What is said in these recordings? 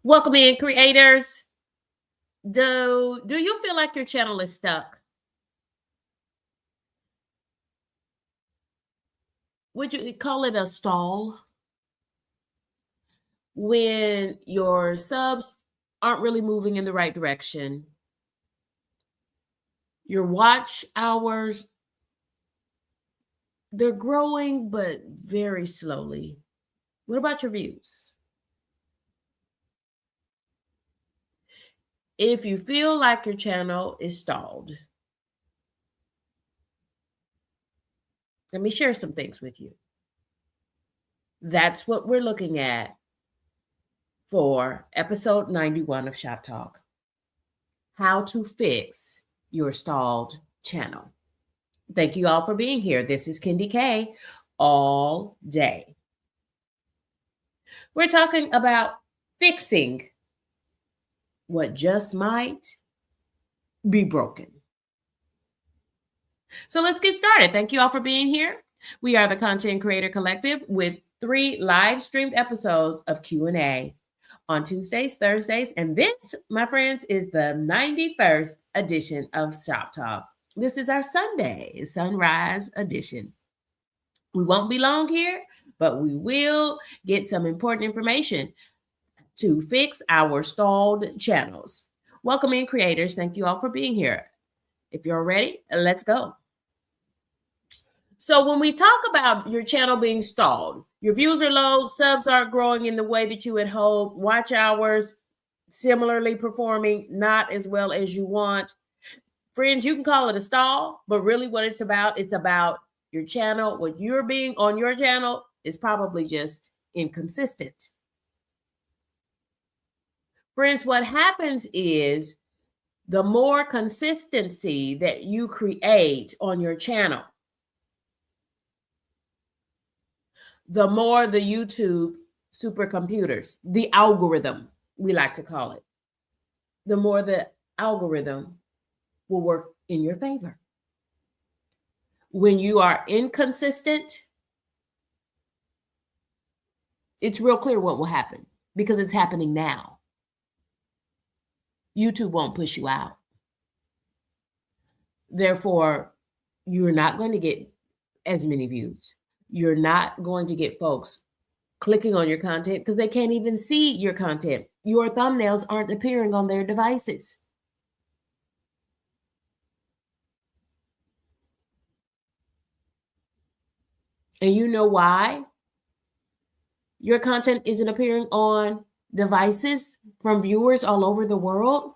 Welcome in, creators. Do you feel like your channel is stuck? Would you call it a stall? When your subs aren't really moving in the right direction, your watch hours, they're growing, but very slowly. What about your views? If you feel like your channel is stalled, let me share some things with you. That's what we're looking at for episode 91 of ShopTalk. How to fix your stalled channel. Thank you all for being here. This is KendyK all day. We're talking about fixing what just might be broken. So let's get started. Thank you all for being here. We are the Content Creator Collective with 3 live streamed episodes of Q&A on Tuesdays, Thursdays, and this, my friends, is the 91st edition of Shop Talk. This is our Sunday, sunrise edition. We won't be long here, but we will get some important information to fix our stalled channels. Welcome in, creators. Thank you all for being here. If you're ready, let's go. So when we talk about your channel being stalled, your views are low, subs aren't growing in the way that you had hoped, watch hours similarly performing not as well as you want. Friends, you can call it a stall, but really what it's about your channel. What you're being on your channel is probably just inconsistent. Friends, what happens is the more consistency that you create on your channel, the more the YouTube supercomputers, the algorithm, we like to call it, the more the algorithm will work in your favor. When you are inconsistent, it's real clear what will happen because it's happening now. YouTube won't push you out. Therefore, you're not going to get as many views. You're not going to get folks clicking on your content because they can't even see your content. Your thumbnails aren't appearing on their devices. And you know why your content isn't appearing on devices from viewers all over the world?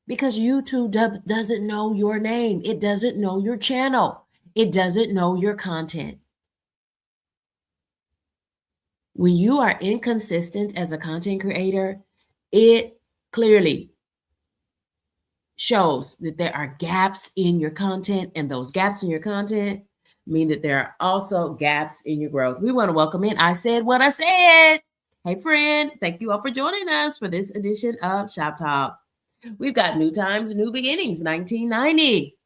Because YouTube doesn't know your name. It doesn't know your channel. It doesn't know your content. When you are inconsistent as a content creator, it clearly shows that there are gaps in your content, and those gaps in your content mean that there are also gaps in your growth. We want to welcome in I Said What I Said. Hey, friend. Thank you all for joining us for this edition of Shop Talk. We've got New Times, New Beginnings, 1990.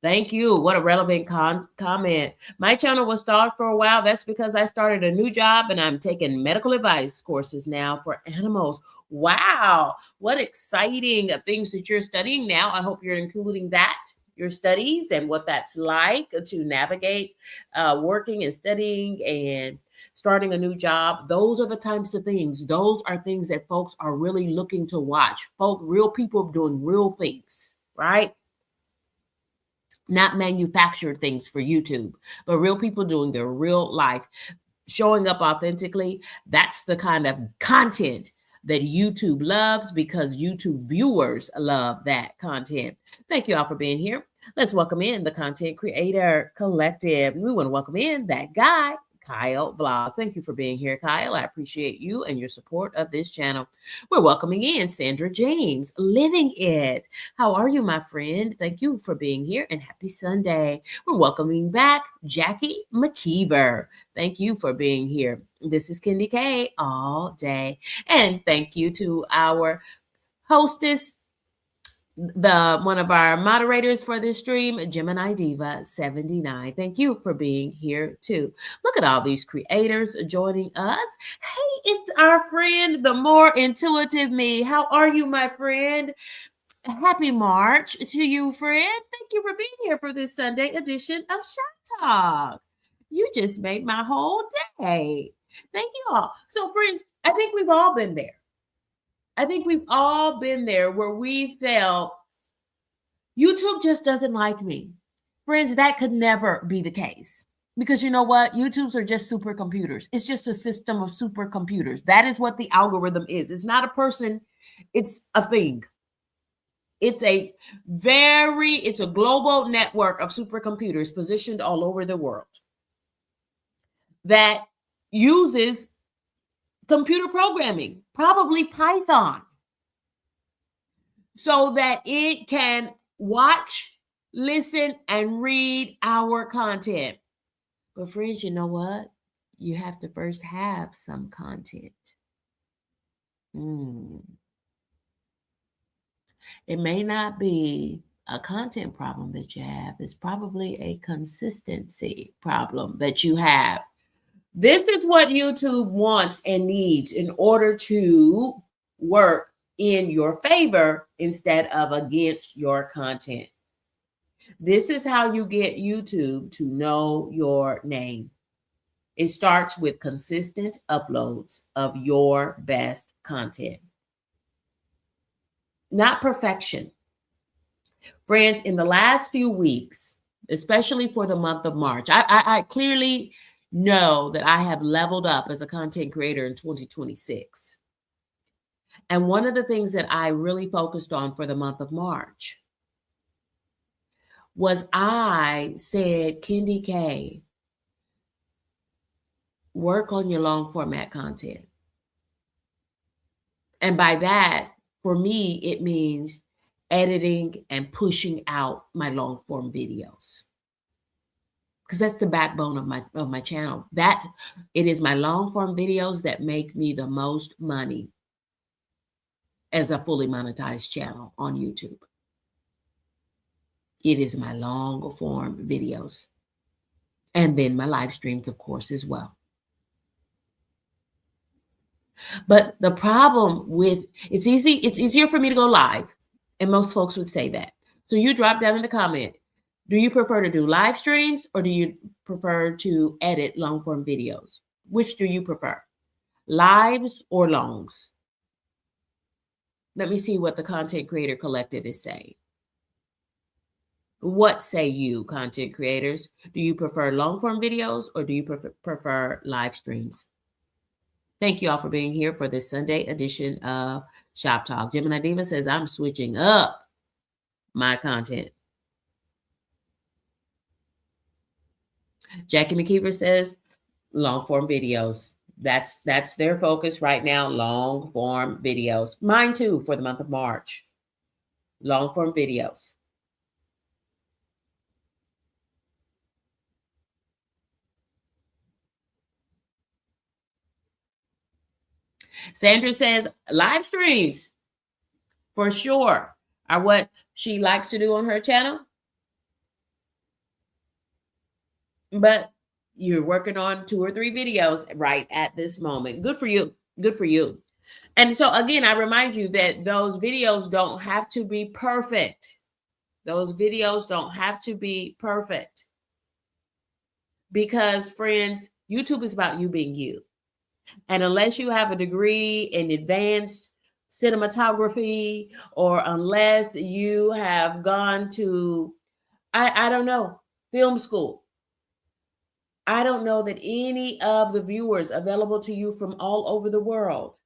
Thank you. What a relevant comment. My channel was stalled for a while. That's because I started a new job and I'm taking medical advice courses now for animals. Wow. What exciting things that you're studying now. I hope you're including that, your studies, and what that's like to navigate working and studying and starting a new job. Those are the types of things. Those are things that folks are really looking to watch. Real people doing real things, right? Not manufactured things for YouTube, but real people doing their real life, showing up authentically. That's the kind of content that YouTube loves because YouTube viewers love that content. Thank you all for being here. Let's welcome in the Content Creator Collective. We want to welcome in that guy, Kyle Vlog. Thank you for being here, Kyle. I appreciate you and your support of this channel. We're welcoming in Sandra James, Living It. How are you, my friend? Thank you for being here and happy Sunday. We're welcoming back Jackie McKeever. Thank you for being here. This is KendyK all day. And thank you to our hostess, one of our moderators for this stream, Gemini Diva 79. Thank you for being here too. Look at all these creators joining us. Hey, it's our friend, the more intuitive me. How are you, my friend? Happy March to you, friend. Thank you for being here for this Sunday edition of ShopTalk. You just made my whole day. Thank you all. So, friends, I think we've all been there. I think we've all been there where we felt YouTube just doesn't like me. Friends, that could never be the case. Because you know what? YouTubes are just supercomputers. It's just a system of supercomputers. That is what the algorithm is. It's not a person, it's a thing. It's a global network of supercomputers positioned all over the world that uses computer programming, probably Python, so that it can watch, listen, and read our content. But friends, you know what? You have to first have some content. It may not be a content problem that you have. It's probably a consistency problem that you have. This is what YouTube wants and needs in order to work in your favor instead of against your content. This is how you get YouTube to know your name. It starts with consistent uploads of your best content. Not perfection. Friends, in the last few weeks, especially for the month of March, I clearly know that I have leveled up as a content creator in 2026. And one of the things that I really focused on for the month of March was I said, KendyK, work on your long format content. And by that, for me, it means editing and pushing out my long form videos. Because that's the backbone of my channel. That it is my long form videos that make me the most money as a fully monetized channel on YouTube. It is my long form videos. And then my live streams, of course, as well. But the problem with it's easier for me to go live. And most folks would say that. So you drop down in the comment. Do you prefer to do live streams or do you prefer to edit long form videos? Which do you prefer? Lives or longs? Let me see what the Content Creator Collective is saying. What say you, content creators? Do you prefer long form videos or do you prefer live streams? Thank you all for being here for this Sunday edition of Shop Talk. Gemini Diva says, I'm switching up my content. Jackie McKeever says, long form videos. That's their focus right now, long form videos. Mine too for the month of March. Long form videos. Sandra says, live streams for sure are what she likes to do on her channel. But you're working on 2 or 3 videos right at this moment. Good for you. Good for you. And so again, I remind you that those videos don't have to be perfect. Those videos don't have to be perfect. Because friends, YouTube is about you being you. And unless you have a degree in advanced cinematography, or unless you have gone to, I don't know, film school, I don't know that any of the viewers available to you from all over the world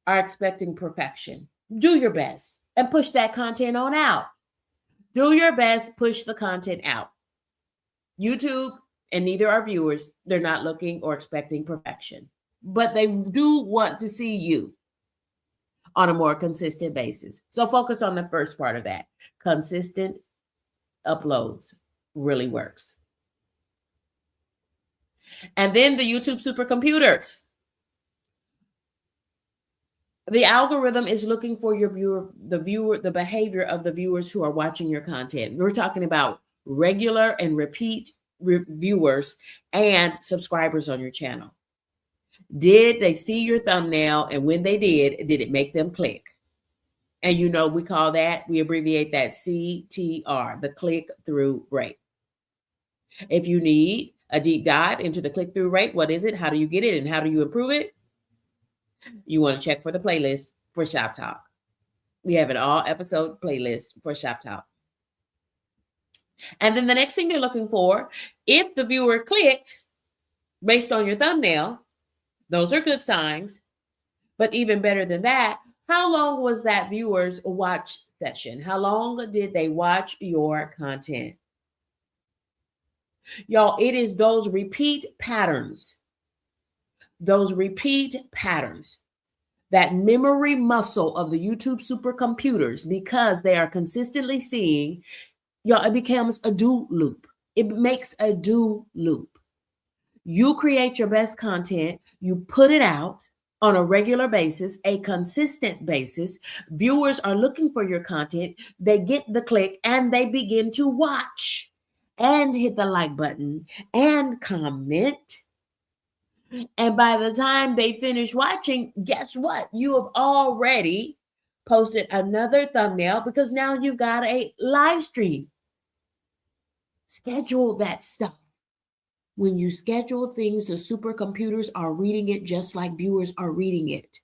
are expecting perfection. Do your best and push that content on out. Do your best, push the content out. YouTube, and neither are viewers, they're not looking or expecting perfection. But they do want to see you on a more consistent basis. So focus on the first part of that. Consistent uploads really works. And then the YouTube supercomputers. The algorithm is looking for the behavior of the viewers who are watching your content. We're talking about regular and repeat viewers and subscribers on your channel. Did they see your thumbnail? And when they did it make them click? And we abbreviate that CTR, the click-through rate. If you need a deep dive into the click-through rate, what is it? How do you get it? And how do you improve it? You want to check for the playlist for ShopTalk. We have an all episode playlist for ShopTalk. And then the next thing you're looking for, if the viewer clicked based on your thumbnail, those are good signs. But even better than that, how long was that viewer's watch session? How long did they watch your content? Y'all, it is those repeat patterns, that memory muscle of the YouTube supercomputers, because they are consistently seeing, y'all, it becomes a do loop. It makes a do loop. You create your best content, you put it out on a regular basis, a consistent basis. Viewers are looking for your content. They get the click and they begin to watch and hit the like button and comment. And by the time they finish watching, guess what? You have already posted another thumbnail because now you've got a live stream. Schedule that stuff. When you schedule things, the supercomputers are reading it just like viewers are reading it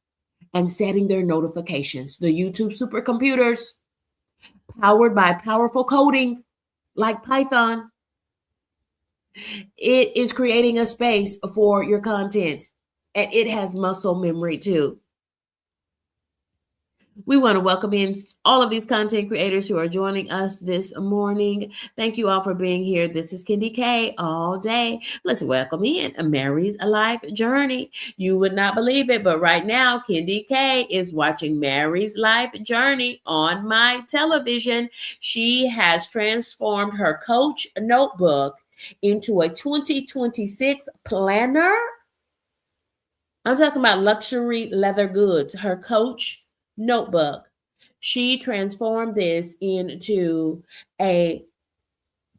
and setting their notifications. The YouTube supercomputers, powered by powerful coding like Python, it is creating a space for your content, and it has muscle memory too. We want to welcome in all of these content creators who are joining us this morning. Thank you all for being here. This is KendyK all day. Let's welcome in Mary's Life Journey. You would not believe it, but right now, KendyK is watching Mary's Life Journey on my television. She has transformed her Coach notebook into a 2026 planner. I'm talking about luxury leather goods. Her Coach notebook, she transformed this into a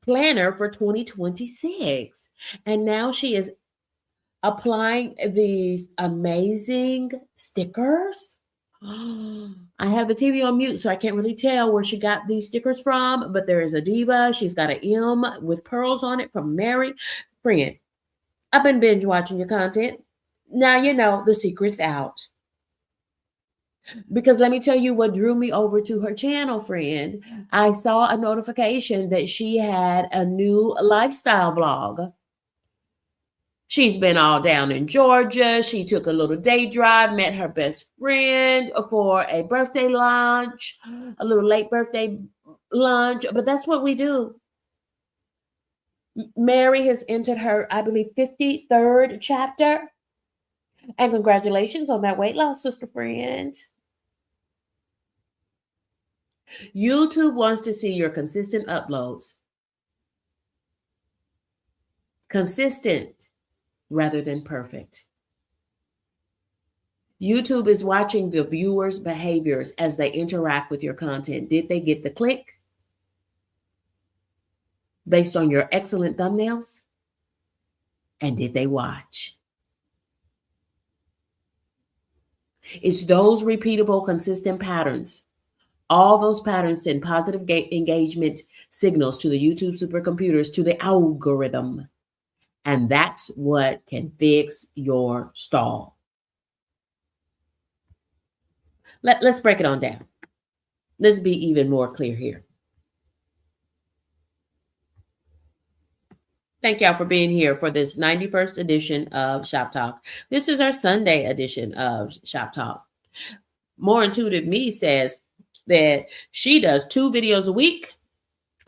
planner for 2026. And now she is applying these amazing stickers. I have the TV on mute, so I can't really tell where she got these stickers from, but there is a diva. She's got an M with pearls on it from Mary. Friend, I've been binge watching your content. Now you know the secret's out. Because let me tell you what drew me over to her channel, friend. I saw a notification that she had a new lifestyle vlog. She's been all down in Georgia. She took a little day drive, met her best friend for a birthday lunch, a little late birthday lunch. But that's what we do. Mary has entered her, I believe, 53rd chapter. And congratulations on that weight loss, sister friend. YouTube wants to see your consistent uploads. Consistent rather than perfect. YouTube is watching the viewers' behaviors as they interact with your content. Did they get the click based on your excellent thumbnails? And did they watch? It's those repeatable, consistent patterns. All those patterns send positive engagement signals to the YouTube supercomputers, to the algorithm. And that's what can fix your stall. Let's break it on down. Let's be even more clear here. Thank y'all for being here for this 91st edition of Shop Talk. This is our Sunday edition of Shop Talk. More Intuitive Me says that she does 2 videos a week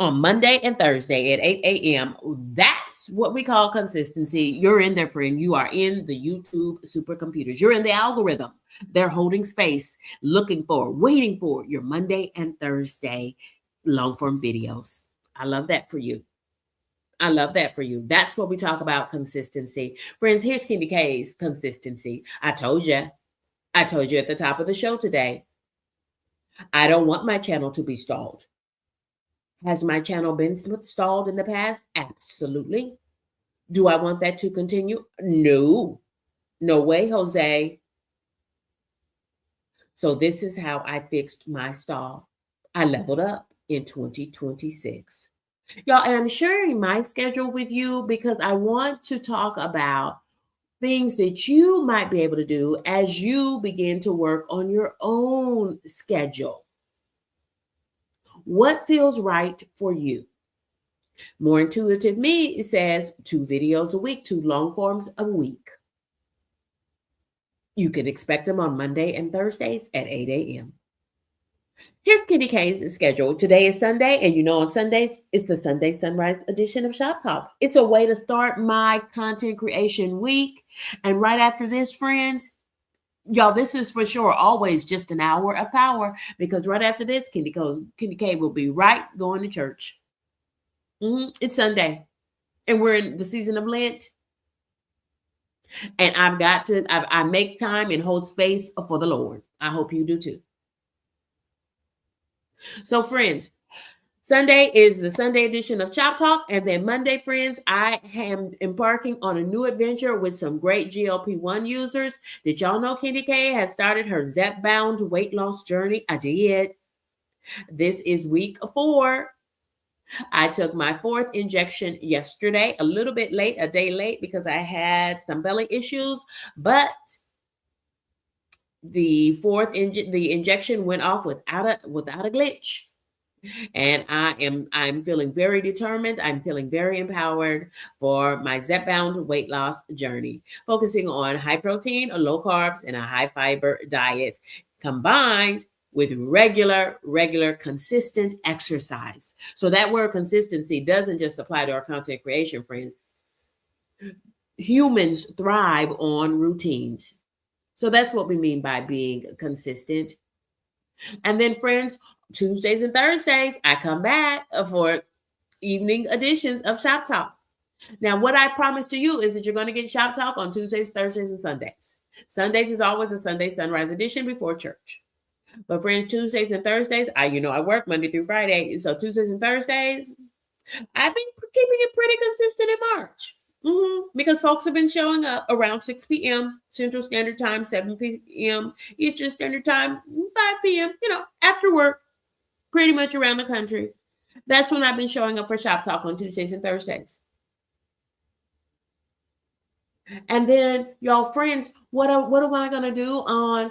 on Monday and Thursday at 8 a.m. That's what we call consistency. You're in there, friend. You are in the YouTube supercomputers. You're in the algorithm. They're holding space, looking for, waiting for your Monday and Thursday long-form videos. I love that for you. I love that for you. That's what we talk about, consistency. Friends, here's KendyK's consistency. I told you at the top of the show today, I don't want my channel to be stalled. Has my channel been stalled in the past? Absolutely. Do I want that to continue? No. No way, Jose. So this is how I fixed my stall. I leveled up in 2026. Y'all, and I'm sharing my schedule with you because I want to talk about things that you might be able to do as you begin to work on your own schedule. What feels right for you? More Intuitive Me says 2 videos a week, 2 long forms a week. You can expect them on Monday and Thursdays at 8 a.m. Here's KendyK's schedule. Today is Sunday, and on Sundays, it's the Sunday Sunrise edition of Shop Talk. It's a way to start my content creation week. And right after this, friends, y'all, this is for sure always just an hour of power, because right after this, KendyK will be right going to church. It's Sunday, and we're in the season of Lent. And I make time and hold space for the Lord. I hope you do too. So, friends, Sunday is the Sunday edition of Shop Talk. And then Monday, friends, I am embarking on a new adventure with some great GLP-1 users. Did y'all know KendyK has started her Zep-bound weight loss journey? I did. This is week 4. I took my 4th injection yesterday, a little bit late, a day late, because I had some belly issues, but the 4th injection went off without a glitch. And I'm feeling very determined. I'm feeling very empowered for my Zep-bound weight loss journey, focusing on high protein, low carbs, and a high fiber diet, combined with regular, consistent exercise. So that word consistency doesn't just apply to our content creation, friends. Humans thrive on routines. So that's what we mean by being consistent. And then, friends, Tuesdays and Thursdays, I come back for evening editions of Shop Talk. Now, what I promise to you is that you're going to get Shop Talk on Tuesdays, Thursdays, and Sundays. Sundays is always a Sunday Sunrise edition before church. But friends, Tuesdays and Thursdays, I work Monday through Friday. So Tuesdays and Thursdays, I've been keeping it pretty consistent in March. Because folks have been showing up around 6 p.m. Central Standard Time, 7 p.m. Eastern Standard Time, 5 p.m., after work, pretty much around the country. That's when I've been showing up for Shop Talk on Tuesdays and Thursdays. And then, y'all, friends, what am I going to do on...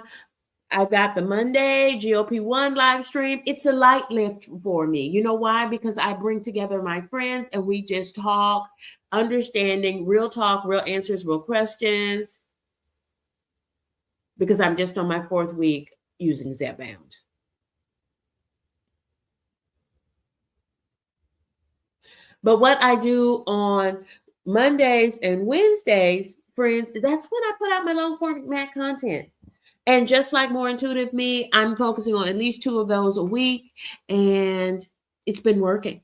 I've got the Monday GLP-1 live stream. It's a light lift for me. You know why? Because I bring together my friends and we just talk, understanding, real talk, real answers, real questions. Because I'm just on my 4th week using Zep-bound. But what I do on Mondays and Wednesdays, friends, that's when I put out my long format content. And just like More Intuitive Me, I'm focusing on at least 2 of those a week. And it's been working.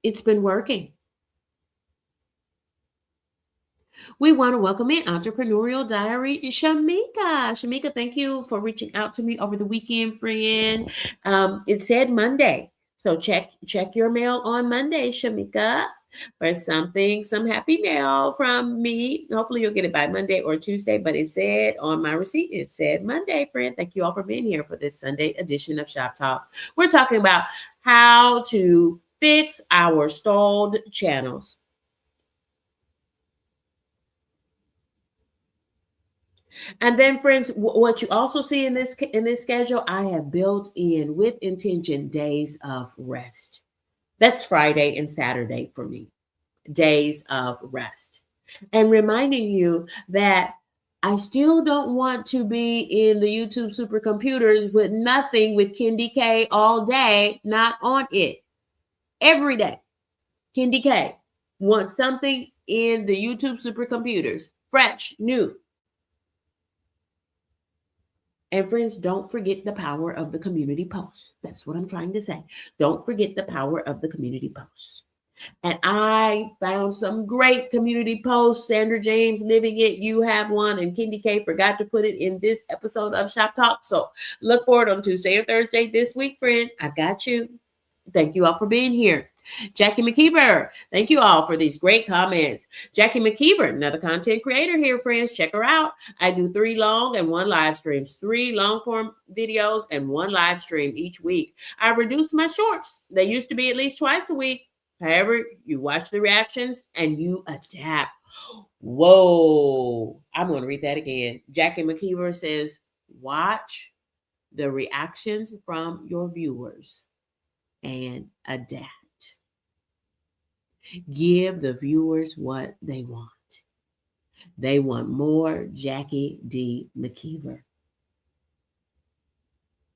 It's been working. We want to welcome in Entrepreneurial Diary, Shamika. Shamika, thank you for reaching out to me over the weekend, friend. It said Monday. So check your mail on Monday, Shamika, for some happy mail from me. Hopefully you'll get it by Monday or Tuesday, but it said on my receipt, it said Monday, friend. Thank you all for being here for this Sunday edition of Shop Talk. We're talking about how to fix our stalled channels. And then, friends, what you also see in this schedule, I have built in with intention days of rest. That's Friday and Saturday for me, days of rest. And reminding you that I still don't want to be in the YouTube supercomputers with nothing with KendyK all day, not on it. Every day, KendyK wants something in the YouTube supercomputers, fresh, new. And friends, don't forget the power of the community posts. That's what I'm trying to say. Don't forget the power of the community posts. And I found some great community posts. Sandra James living it. You have one. And KendyK forgot to put it in this episode of Shop Talk. So look forward on Tuesday or Thursday this week, friend. I got you. Thank you all for being here. Jackie McKeever, thank you all for these great comments. Jackie McKeever, another content creator here, friends. Check her out. I do 3 long and 1 live streams, 3 long form videos and 1 live stream each week. I've reduced my shorts. They used to be at least twice a week. However, you watch the reactions and you adapt. Whoa. I'm going to read that again. Jackie McKeever says, watch the reactions from your viewers and adapt. Give the viewers what they want. They want more Jackie D. McKeever.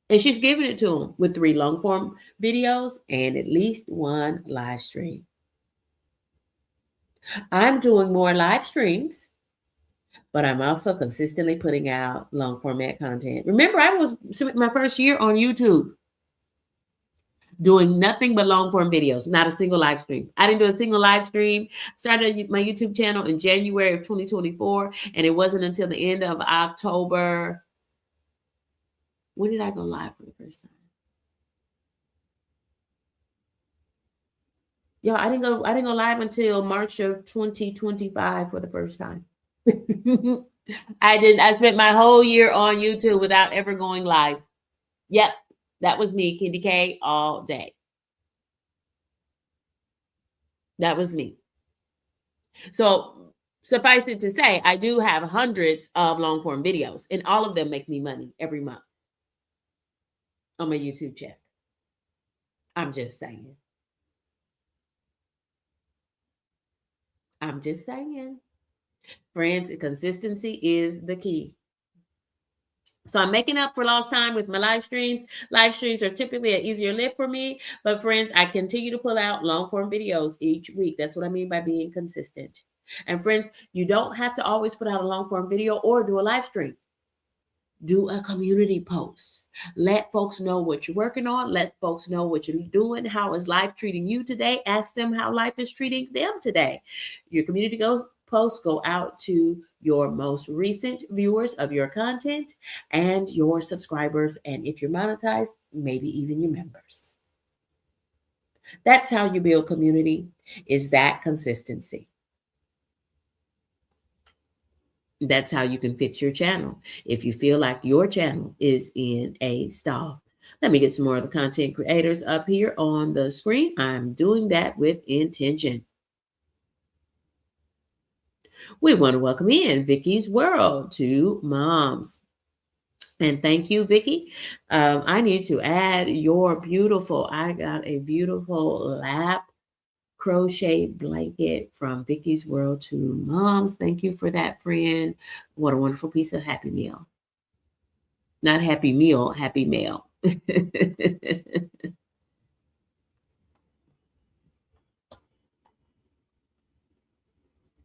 And she's giving it to them with 3 long form videos and at least 1 live stream. I'm doing more live streams, but I'm also consistently putting out long format content. Remember, I was my first year on YouTube doing nothing but long form videos, not a single live stream. I didn't do a single live stream. Started my YouTube channel in January of 2024, and it wasn't until the end of October. When did I go live for the first time? Y'all, I didn't go live until March of 2025 for the first time. I spent my whole year on YouTube without ever going live. Yep, that was me, KendyK, all day. That was me. So suffice it to say, I do have hundreds of long form videos, and all of them make me money every month on my YouTube check. I'm just saying. I'm just saying. Friends, consistency is the key. So I'm making up for lost time with my live streams. Live streams are typically an easier lift for me, but friends, I continue to pull out long form videos each week. That's what I mean by being consistent. And friends, you don't have to always put out a long form video or do a live stream. Do a community post. Let folks know what you're working on. Let folks know what you're doing. How is life treating you today? Ask them how life is treating them today. Your community posts go out to your most recent viewers of your content and your subscribers. And if you're monetized, maybe even your members. That's how you build community, is that consistency. That's how you can fix your channel if you feel like your channel is in a stall. Let me get some more of the content creators up here on the screen. I'm doing that with intention. We want to welcome in Vicky's World to Moms. And thank you, Vicky. I need to add your I got a beautiful lap crochet blanket from Vicky's World to Moms. Thank you for that, friend. What a wonderful piece of Happy Meal. Not Happy Meal, Happy Mail.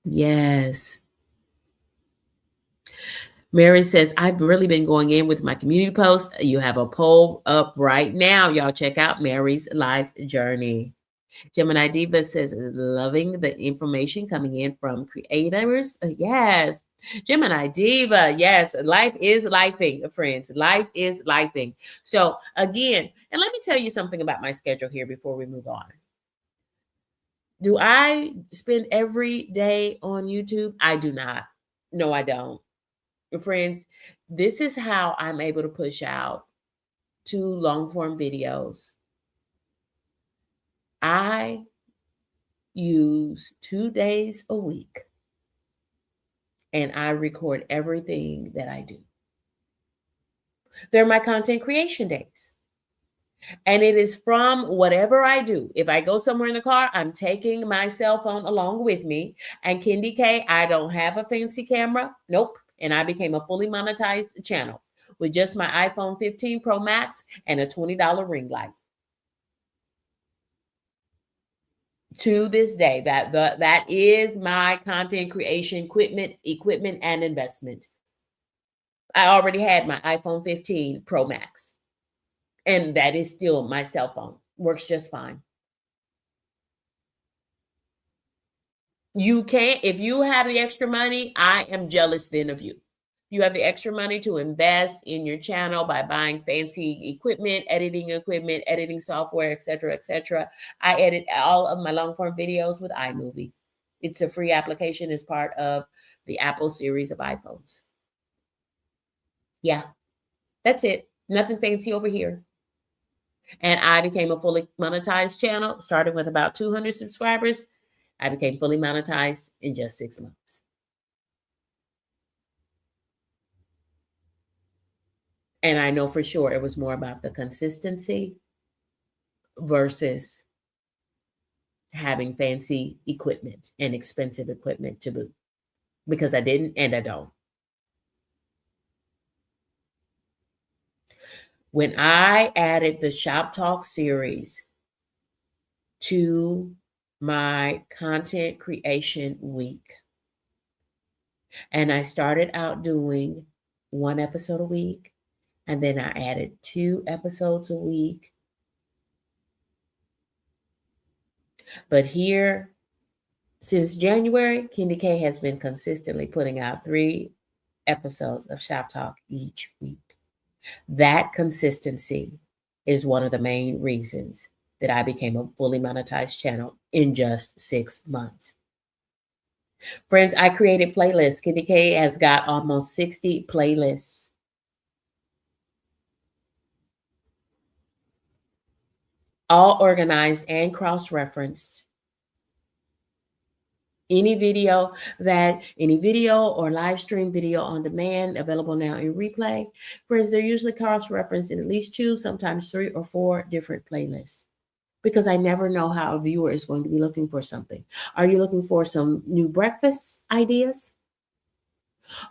Yes. Mary says, I've really been going in with my community posts. You have a poll up right now. Y'all check out Mary's life journey. Gemini Diva says, loving the information coming in from creators. Yes. Gemini Diva, yes. Life is lifing, friends. Life is lifing. So again, and let me tell you something about my schedule here before we move on. Do I spend every day on YouTube? I do not. No, I don't. Friends, this is how I'm able to push out 2 long form videos. I use 2 days a week and I record everything that I do. They're my content creation days. And it is from whatever I do. If I go somewhere in the car, I'm taking my cell phone along with me. And KendyK, I don't have a fancy camera. Nope. And I became a fully monetized channel with just my iPhone 15 Pro Max and a $20 ring light. To this day, that is my content creation equipment and investment. I already had my iPhone 15 Pro Max. And that is still my cell phone. Works just fine. You can't, if you have the extra money, I am jealous then of you. You have the extra money to invest in your channel by buying fancy equipment, editing software, etc., etc. I edit all of my long form videos with iMovie. It's a free application as part of the Apple series of iPhones. Yeah, that's it. Nothing fancy over here. And I became a fully monetized channel, starting with about 200 subscribers. I became fully monetized in just 6 months. And I know for sure it was more about the consistency versus having fancy equipment and expensive equipment to boot, because I didn't and I don't. When I added the ShopTalk series to my content creation week, and I started out doing 1 episode a week, and then I added 2 episodes a week. But here, since January, KendyK has been consistently putting out 3 episodes of ShopTalk each week. That consistency is one of the main reasons that I became a fully monetized channel in just 6 months. Friends, I created playlists. KendyK has got almost 60 playlists. All organized and cross-referenced. Any video or live stream video on demand available now in replay. Friends, they're usually cross-referenced in at least 2, sometimes 3 or 4 different playlists, because I never know how a viewer is going to be looking for something. Are you looking for some new breakfast ideas?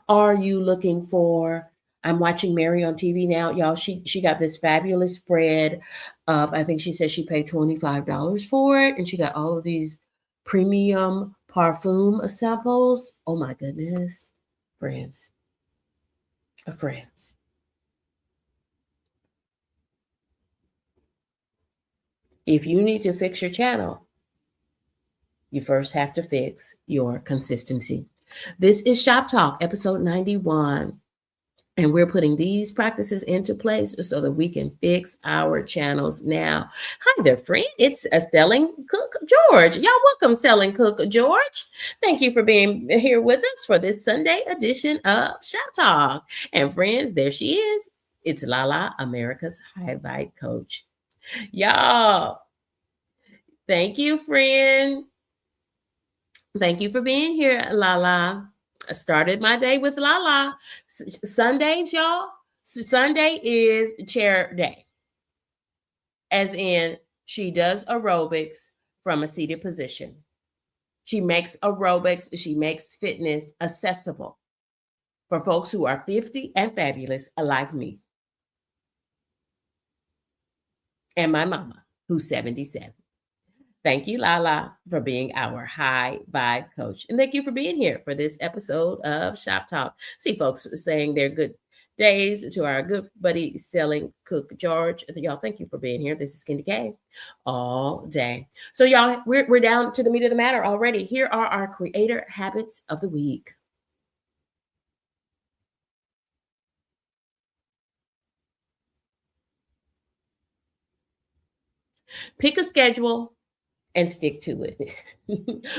Are you looking for, I'm watching Mary on TV now, y'all. She got this fabulous spread of, I think she said she paid $25 for it, and she got all of these premium parfum samples. Oh my goodness, friends. If you need to fix your channel, you first have to fix your consistency. This is Shop Talk, episode 91. And we're putting these practices into place so that we can fix our channels now. Hi there, friend. It's Selling Cook George. Y'all welcome, Selling Cook George. Thank you for being here with us for this Sunday edition of Shop Talk. And friends, there she is. It's Lala, America's High Vibe Coach. Y'all, thank you, friend. Thank you for being here, Lala. I started my day with Lala. Sundays, y'all. Sunday is chair day. As in, she does aerobics from a seated position. She makes aerobics, she makes fitness accessible for folks who are 50 and fabulous like me. And my mama, who's 77. Thank you, Lala, for being our high vibe coach. And thank you for being here for this episode of Shop Talk. See folks saying their good days to our good buddy Selling Cook George. Y'all, thank you for being here. This is KendyK all day. So y'all, we're down to the meat of the matter already. Here are our creator habits of the week. Pick a schedule and stick to it.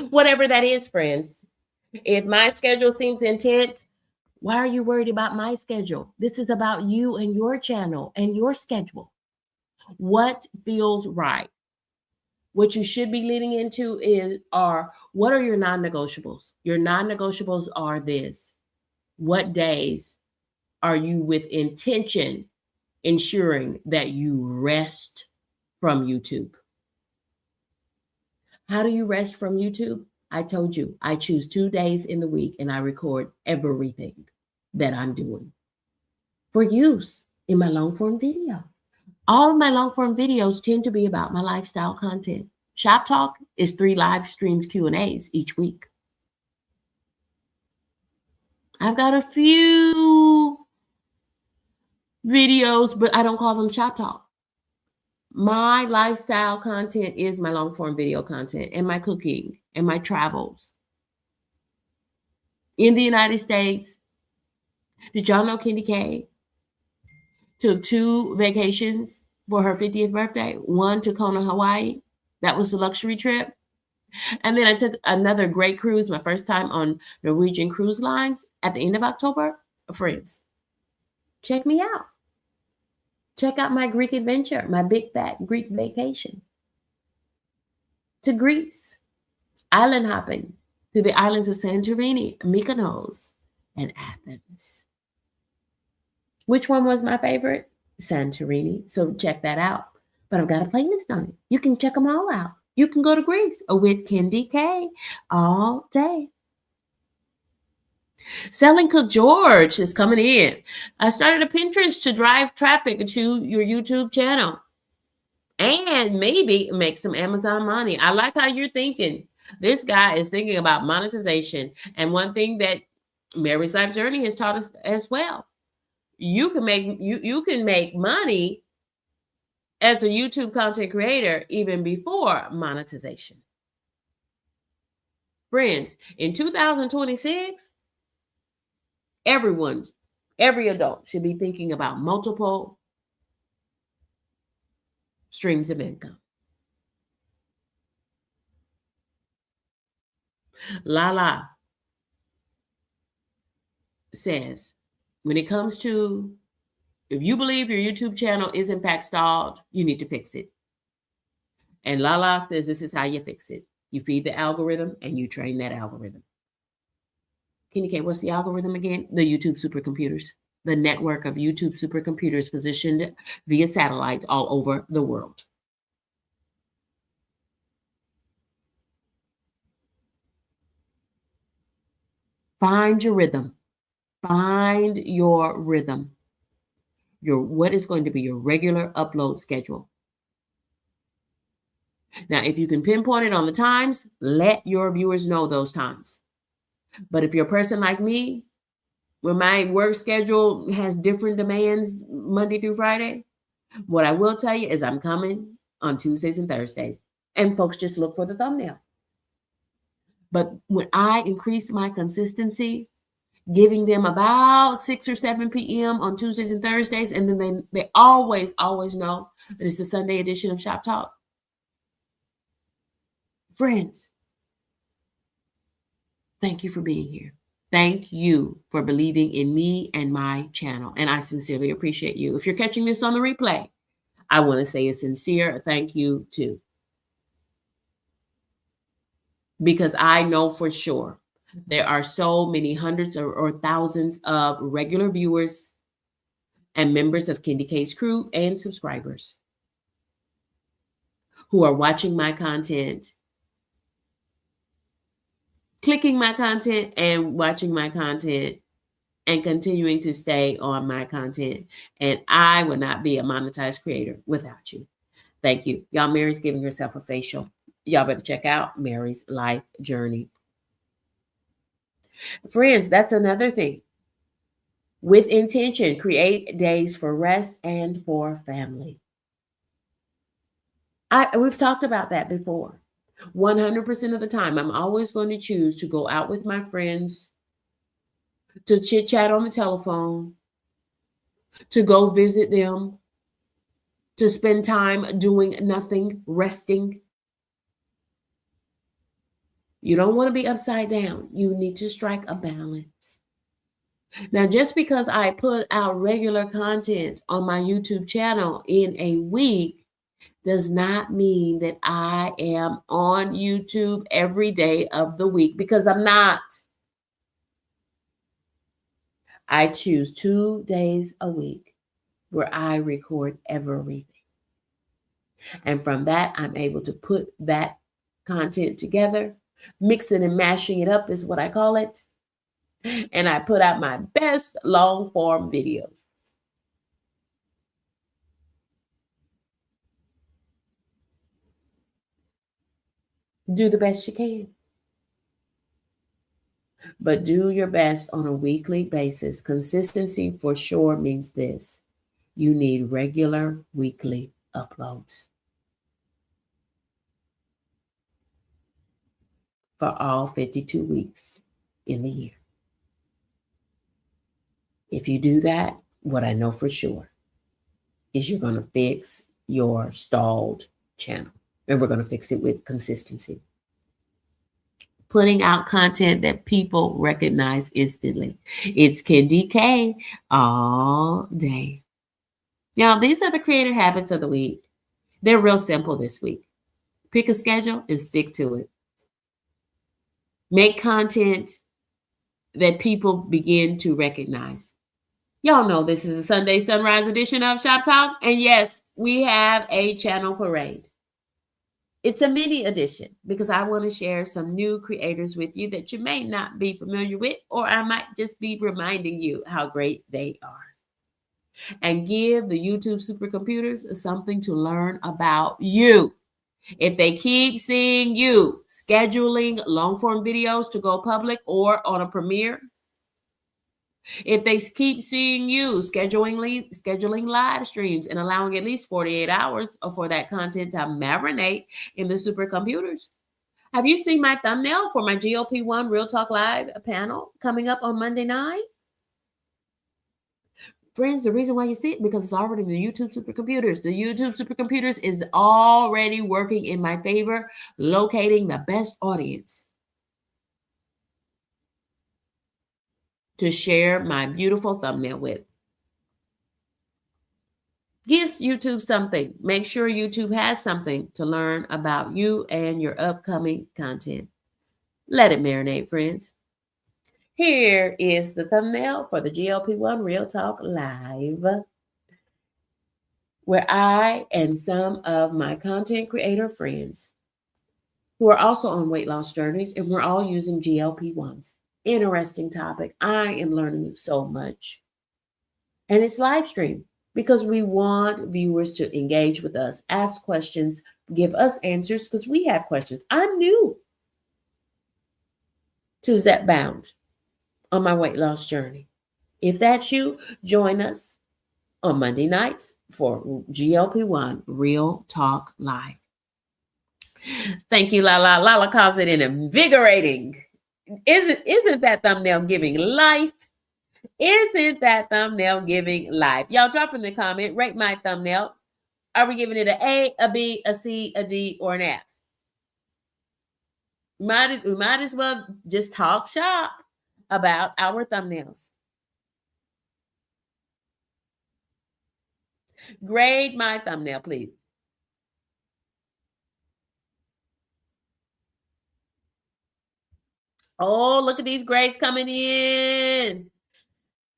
Whatever that is, friends. If my schedule seems intense, why are you worried about my schedule? This is about you and your channel and your schedule. What feels right? What you should be leaning into are what are your non-negotiables? Your non-negotiables are this. What days are you with intention ensuring that you rest from YouTube? How do you rest from YouTube? I told you, I choose 2 days in the week and I record everything that I'm doing for use in my long form video. All of my long form videos tend to be about my lifestyle content. Shop Talk is 3 live streams Q&As each week. I've got a few videos, but I don't call them Shop Talk. My lifestyle content is my long form video content and my cooking and my travels in the United States, Did y'all know KendyK took 2 vacations for her 50th birthday? One to Kona, Hawaii. That was the luxury trip. And then I took another great cruise, my first time on Norwegian Cruise Lines at the end of October. Friends, check me out. Check out my Greek adventure, my big fat Greek vacation to Greece, island hopping to the islands of Santorini, Mykonos, and Athens. Which one was my favorite? Santorini. So check that out. But I've got a playlist on it. You can check them all out. You can go to Greece with KendyK all day. Selling Cook George is coming in. I started a Pinterest to drive traffic to your YouTube channel and maybe make some Amazon money. I like how you're thinking. This guy is thinking about monetization. And one thing that Mary's Life Journey has taught us as well, you can make money as a YouTube content creator even before monetization. Friends, in 2026, every adult should be thinking about multiple streams of income. Lala says, when it comes to, if you believe your YouTube channel is in fact stalled, you need to fix it. And Lala says this is how you fix it. You feed the algorithm and you train that algorithm. KendyK, what's the algorithm again? The YouTube supercomputers. The network of YouTube supercomputers positioned via satellite all over the world. Find your rhythm. Find your rhythm. What is going to be your regular upload schedule. Now, if you can pinpoint it on the times, let your viewers know those times. But if you're a person like me, where my work schedule has different demands Monday through Friday, what I will tell you is I'm coming on Tuesdays and Thursdays. And folks just look for the thumbnail. But when I increase my consistency, giving them about 6 or 7 p.m. on Tuesdays and Thursdays, and then they always know that it's the Sunday edition of Shop Talk. Friends, thank you for being here. Thank you for believing in me and my channel. And I sincerely appreciate you. If you're catching this on the replay, I want to say a sincere thank you too. Because I know for sure there are so many hundreds or thousands of regular viewers and members of KendyK's crew and subscribers who are watching my content, clicking my content and watching my content and continuing to stay on my content. And I would not be a monetized creator without you. Thank you. Y'all, Mary's giving herself a facial. Y'all better check out Mary's Life Journey. Friends, that's another thing. With intention, create days for rest and for family. We've talked about that before. 100% of the time, I'm always going to choose to go out with my friends, to chit chat on the telephone, to go visit them, to spend time doing nothing, resting. You don't want to be upside down. You need to strike a balance. Now, just because I put out regular content on my YouTube channel in a week does not mean that I am on YouTube every day of the week, because I'm not. I choose 2 days a week where I record everything. And from that, I'm able to put that content together. Mixing and mashing it up is what I call it. And I put out my best long form videos. Do the best you can. But do your best on a weekly basis. Consistency for sure means this. You need regular weekly uploads for all 52 weeks in the year. If you do that, what I know for sure is you're going to fix your stalled channel. And we're going to fix it with consistency. Putting out content that people recognize instantly. It's KendyK all day. Now, these are the creator habits of the week. They're real simple this week. Pick a schedule and stick to it. Make content that people begin to recognize. Y'all know this is a Sunday Sunrise edition of Shop Talk. And yes, we have a channel parade. It's a mini edition because I want to share some new creators with you that you may not be familiar with, or I might just be reminding you how great they are. And give the YouTube supercomputers something to learn about you. If they keep seeing you scheduling long form videos to go public or on a premiere, if they keep seeing you scheduling live streams and allowing at least 48 hours for that content to marinate in the supercomputers. Have you seen my thumbnail for my GLP-1 Real Talk Live panel coming up on Monday night? Friends, the reason why you see it, because it's already in the YouTube supercomputers. The YouTube supercomputers is already working in my favor, locating the best audience to share my beautiful thumbnail with. Gives YouTube something. Make sure YouTube has something to learn about you and your upcoming content. Let it marinate, friends. Here is the thumbnail for the GLP-1 Real Talk Live, where I and some of my content creator friends who are also on weight loss journeys, and we're all using GLP-1s. Interesting topic. I am learning so much. And it's live stream because we want viewers to engage with us, ask questions, give us answers because we have questions. I'm new to Zepbound on my weight loss journey. If that's you, join us on Monday nights for GLP-1 Real Talk Live. Thank you, Lala. Lala calls it an invigorating. Isn't that thumbnail giving life? Isn't that thumbnail giving life? Y'all drop in the comment, rate my thumbnail. Are we giving it an A, a B, a C, a D, or an F? We might as well just talk shop about our thumbnails. Grade my thumbnail, please. Oh, look at these grades coming in.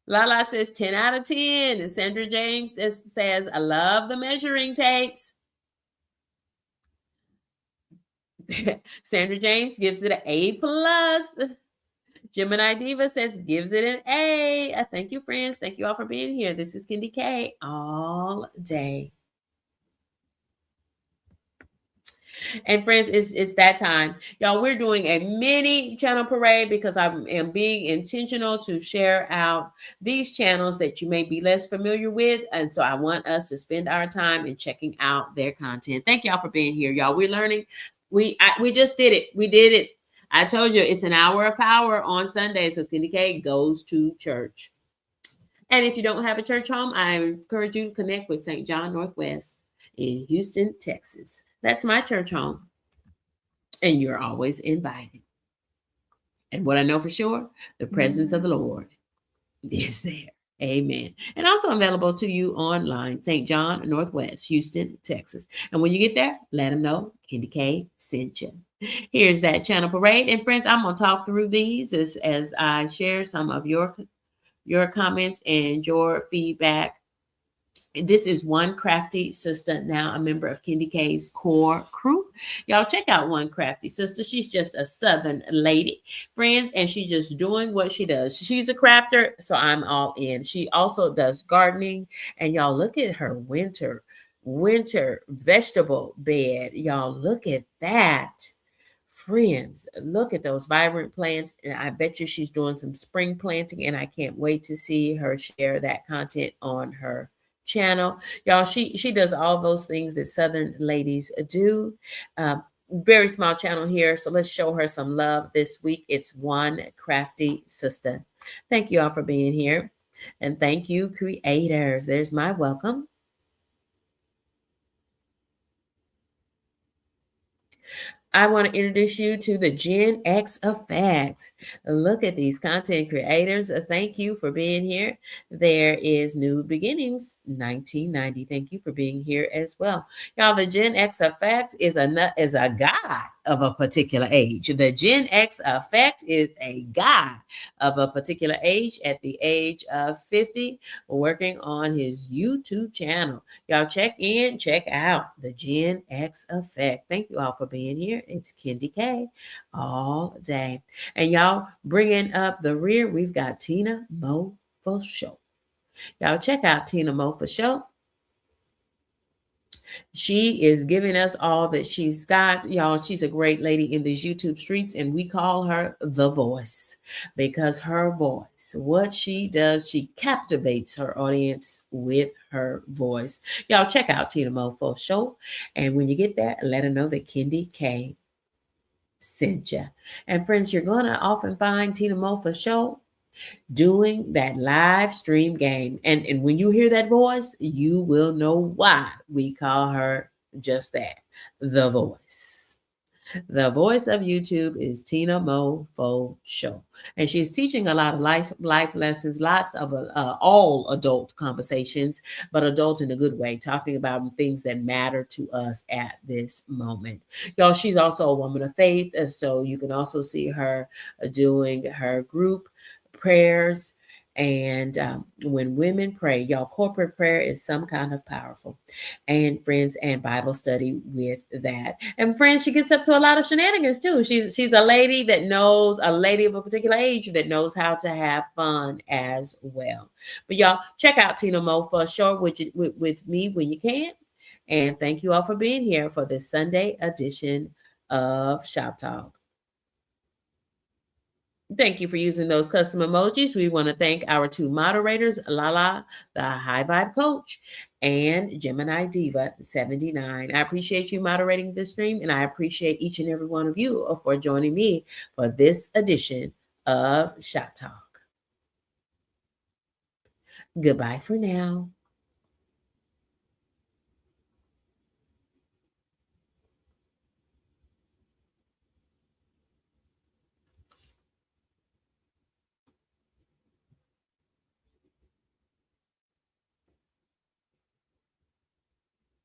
Lala says 10 out of 10. And Sandra James says, I love the measuring tapes. Sandra James gives it an A+. Gemini Diva says, gives it an A. Thank you, friends. Thank you all for being here. This is KendyK all day. And friends, it's that time. Y'all, we're doing a mini channel parade because I am being intentional to share out these channels that you may be less familiar with. And so I want us to spend our time in checking out their content. Thank y'all for being here, y'all. We're learning. We just did it. We did it. I told you it's an hour of power on Sundays because KendyK goes to church. And if you don't have a church home, I encourage you to connect with St. John Northwest in Houston, Texas. That's my church home. And you're always invited. And what I know for sure, the presence of the Lord is there. Amen. And also available to you online, St. John Northwest, Houston, Texas. And when you get there, let them know KendyK sent you. Here's that channel parade. And friends, I'm going to talk through these as I share some of your comments and your feedback. This is one Crafty sister, now a member of KendyK's core crew. Y'all check out one Crafty sister. She's just a Southern lady, friends, and she's just doing what she does. She's a crafter, so I'm all in. She also does gardening, and y'all look at her winter vegetable bed. Y'all look at that. Friends, look at those vibrant plants, and I bet you she's doing some spring planting, and I can't wait to see her share that content on her channel. Y'all, she does all those things that Southern ladies do. Very small channel here, so let's show her some love this week. It's one Crafty sister. Thank you all for being here. And thank you, creators. There's my welcome. I want to introduce you to the Gen X effect. Look at these content creators. Thank you for being here. There is New Beginnings 1990. Thank you for being here as well. Y'all, the Gen X effect is a guy of a particular age. The Gen X effect is a guy of a particular age at the age of 50, working on his YouTube channel. Y'all check in, check out the Gen X effect. Thank you all for being here. It's KendyK all day. And y'all bringing up the rear, we've got Tina Mo for show. Y'all check out Tina Mo for show. She is giving us all that she's got. Y'all, she's a great lady in these YouTube streets, and we call her the voice because her voice, what she does, she captivates her audience with her voice. Y'all, check out Tina Mo for show. And when you get there, let her know that KendyK sent you. And friends, you're going to often find Tina Mo for show doing that live stream game. And when you hear that voice, you will know why we call her just that, the voice. The voice of YouTube is Tina Mo Fo Show. And she's teaching a lot of life lessons, lots of all adult conversations, but adult in a good way, talking about things that matter to us at this moment. Y'all, she's also a woman of faith. So you can also see her doing her group prayers. And when women pray, y'all, corporate prayer is some kind of powerful. And friends, and Bible study with that. And friends, she gets up to a lot of shenanigans too. She's a lady that knows, a lady of a particular age that knows how to have fun as well. But y'all, check out Tina Mo for sure with me when you can. And thank you all for being here for this Sunday edition of Shop Talk. Thank you for using those custom emojis. We want to thank our two moderators, Lala, the High Vibe Coach, and Gemini Diva 79. I appreciate you moderating this stream, and I appreciate each and every one of you for joining me for this edition of Shop Talk. Goodbye for now.